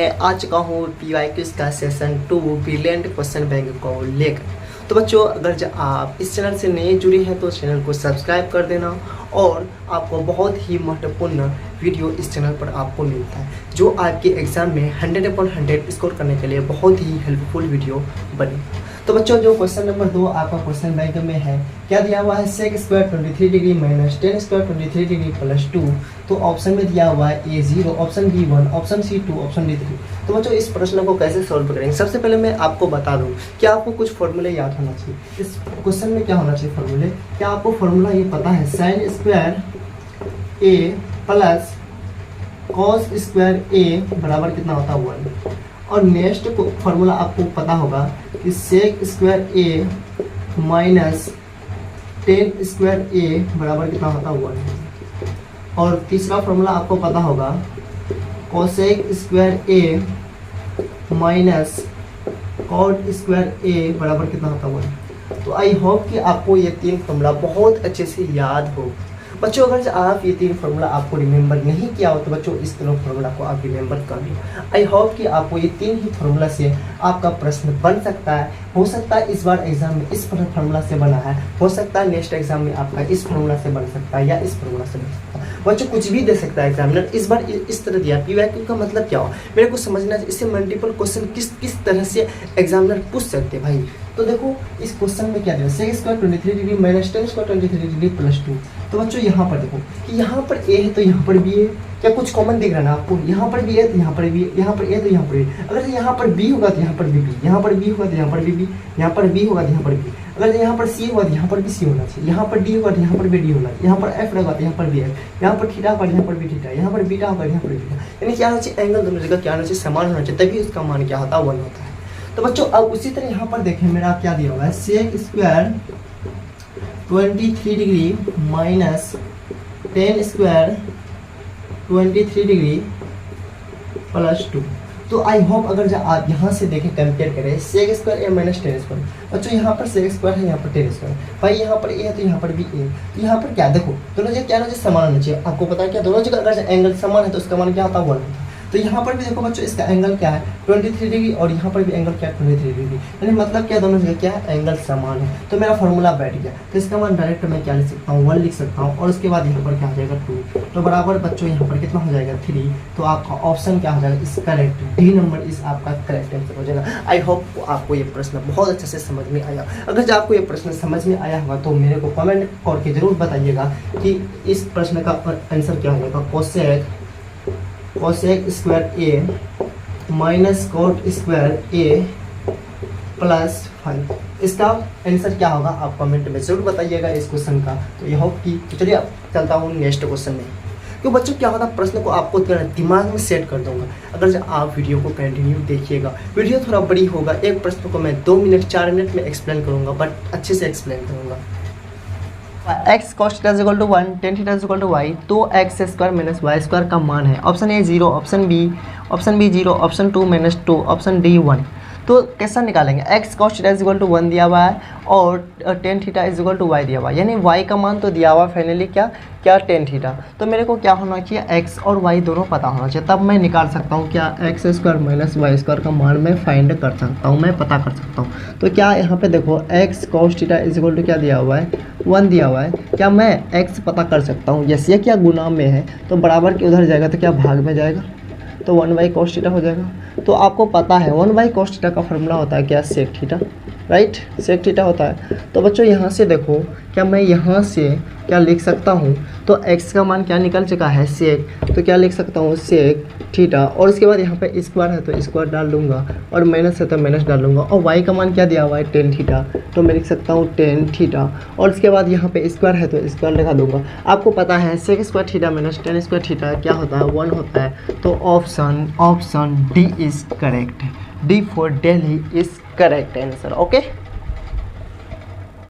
मैं आ चुका हूँ PYQs का सेशन 2 ब्रिलियंट क्वेश्चन बैंक को लेकर। तो बच्चों, अगर आप इस चैनल से नए जुड़े हैं तो चैनल को सब्सक्राइब कर देना और आपको बहुत ही महत्वपूर्ण वीडियो इस चैनल पर आपको मिलता है जो आपके एग्जाम में 100/100 स्कोर करने के लिए बहुत ही हेल्पफुल वीडियो बने। तो बच्चों, जो क्वेश्चन नंबर 2 आपका क्वेश्चन बैंक में है, क्या दिया हुआ है sec square 23 degree minus tan square 23 degree plus 2। तो ऑप्शन में दिया हुआ है A0, option B1, option C2, option D3। तो बच्चों, इस प्रश्न को कैसे सॉल्व करेंगे, सबसे पहले मैं आपको बता दूं कि आपको कुछ फॉर्मूले याद होना चाहिए। इस क्वेश्चन में क्या होना चाहिए फॉर्मूले, क्या आपको फॉर्मूला ये पता है sin square A plus cos square A बराबर कितना होता है 1। और नेक्स्ट फॉर्मूला आपको पता होगा कि sec square A minus tan square A बराबर कितना होता है 1। और तीसरा फॉर्मूला आपको पता होगा cosec square A minus cot square A बराबर कितना होता है 1। तो आई होप कि आपको ये तीन फॉर्मूला बहुत अच्छे से याद हो। बच्चों, अगर आप ये तीन फार्मूला आपको रिमेंबर नहीं किया हो तो बच्चों इस तीनों फार्मूला को आप रिमेंबर कर लो। आई होप कि आपको ये तीन ही फार्मूला से आपका प्रश्न बन सकता है। हो सकता है इस बार एग्जाम में इस फार्मूला से बना है, हो सकता है नेक्स्ट एग्जाम में आपका इस फार्मूला से बन सकता है या इस फार्मूला से बन सकता है। बच्चों, कुछ भी दे सकता है एग्जामिनर। इस बार इस तरह दिया PYQ का मतलब क्या हो मेरे को समझना है। इससे मल्टीपल क्वेश्चन किस तरह से एग्जामिनर पूछ सकते हैं भाई। तो देखो, इस क्वेश्चन में क्या दिया, sec square 23 degree minus tan square 23 degree plus 2। तो बच्चों, यहाँ पर देखो कि यहाँ पर A है तो यहाँ पर B है। क्या कुछ कॉमन दिख रहा है ना आपको, यहाँ पर B है तो यहाँ पर B है, यहाँ पर A तो यहाँ पर B। अगर यहाँ पर B होगा तो यहाँ पर भी B, यहाँ पर B होगा तो यहाँ पर भी B, यहाँ पर B होगा तो यहाँ पर B। अगर यहाँ पर C होगा तो यहाँ पर भी C होना चाहिए, यहाँ पर D होगा तो यहाँ पर भी D होना चाहिए, यहाँ पर F होगा तो यहाँ पर भी F, यहाँ पर थीटा होगा तो यहाँ पर भी थीटा, यहाँ पर बीटा होगा तो यहाँ पर बीटा। यानी क्या होना चाहिए, एंगल दोनों जगह क्या होना चाहिए, समान होना चाहिए, तभी उसका मान क्या होता है 1 होता है। तो बच्चों, अब उसी तरह यहाँ पर देखें मेरा क्या दिया हुआ है, sec square 23 degree minus tan square 23 degree plus 2। तो आई होप अगर आप यहाँ से देखें कंपेयर करें sec square A minus tan square. बच्चों, यहाँ पर sec स्क्वायर है, यहाँ पर tan स्क्वायर भाई, यहाँ पर A है तो यहाँ पर भी A। तो यहाँ पर क्या देखो, दोनों जगह क्या होना चाहिए, समान होना चाहिए। आपको पता है क्या, दोनों जगह अगर एंगल समान है तो उसका मान क्या होता है 1 होता है। तो यहाँ पर भी देखो बच्चों, इसका एंगल क्या है 23 डिग्री और यहाँ पर भी एंगल क्या है 23 डिग्री। यानी मतलब क्या, दोनों जगह क्या है, एंगल समान है। तो मेरा फॉर्मूला बैठ गया। तो इसका मान डायरेक्ट मैं क्या लिख सकता हूँ, 1 लिख सकता हूँ। और उसके बाद यहाँ पर क्या हो जाएगा 2। तो बराबर बच्चों यहाँ पर कितना हो जाएगा 3। तो आपका ऑप्शन क्या हो जाएगा, इस करेक्ट D नंबर इस आपका करेक्ट आंसर हो जाएगा। आई होप आपको ये प्रश्न बहुत अच्छे से समझ में आया। अगर आपको ये प्रश्न समझ में आया होगा तो मेरे को कमेंट करके जरूर बताइएगा कि इस प्रश्न का आंसर क्या हो जाएगा, cosec square A minus cot square A plus 5। इसका आंसर क्या होगा आप कमेंट में जरूर बताइएगा इस क्वेश्चन का। तो ये होप कि चलिए अब चलता हूँ नेक्स्ट क्वेश्चन में। तो बच्चों, क्या होता है, प्रश्न को आपको दिमाग में सेट कर दूंगा अगर आप वीडियो को कंटिन्यू देखिएगा। वीडियो थोड़ा बड़ी होगा, एक प्रश्न को मैं 2 मिनट 4 मिनट में एक्सप्लेन करूँगा, बट अच्छे से एक्सप्लेन करूँगा। x cos theta equal to 1 tan theta equal to y। तो x square minus y square का मान है, option A 0, option B 0, option 2 -2, option D 1। तो कैसा निकालेंगे, x cos theta equal to 1 दिया हुआ है और tan theta equal to y दिया हुआ है। यानी y का मान तो दिया हुआ फाइनली क्या tan थीटा। तो मेरे को क्या होना चाहिए, x और y दोनों पता होना चाहिए, तब मैं निकाल सकता हूँ क्या x square minus y square का मान मैं फाइंड कर सकता हूँ, मैं पता कर सकता हूँ। तो क्या यहाँ पे देखो x cos theta equal to क्या दिया हुआ है 1 दिया हुआ है, क्या मैं x पता कर सकता हूँ। यस, ये क्या गुना में है तो बराबर के उधर जाएगा तो क्या भाग में जाएगा, तो 1/cos थीटा हो जाएगा। तो आपको पता है 1/cos थीटा का फॉर्मूला होता है क्या, sec theta, right, sec theta होता है। तो बच्चों, यहाँ से देखो क्या मैं यहाँ से क्या लिख सकता हूँ, तो x का मान क्या निकल चुका है sec, तो क्या लिख सकता हूँ sec थीटा। और उसके बाद यहाँ पे स्क्वायर है तो स्क्वायर डाल दूंगा और माइनस है तो माइनस डाल दूंगा। और y का मान क्या दिया हुआ है tan थीटा, तो मैं लिख सकता हूँ tan थीटा। और उसके बाद यहाँ पे स्क्वायर है तो स्क्वायर लगा दूंगा। आपको पता है sec square theta minus tan square theta क्या होता है, 1 होता है। तो option D is correct, D for Delhi is correct answer. Okay.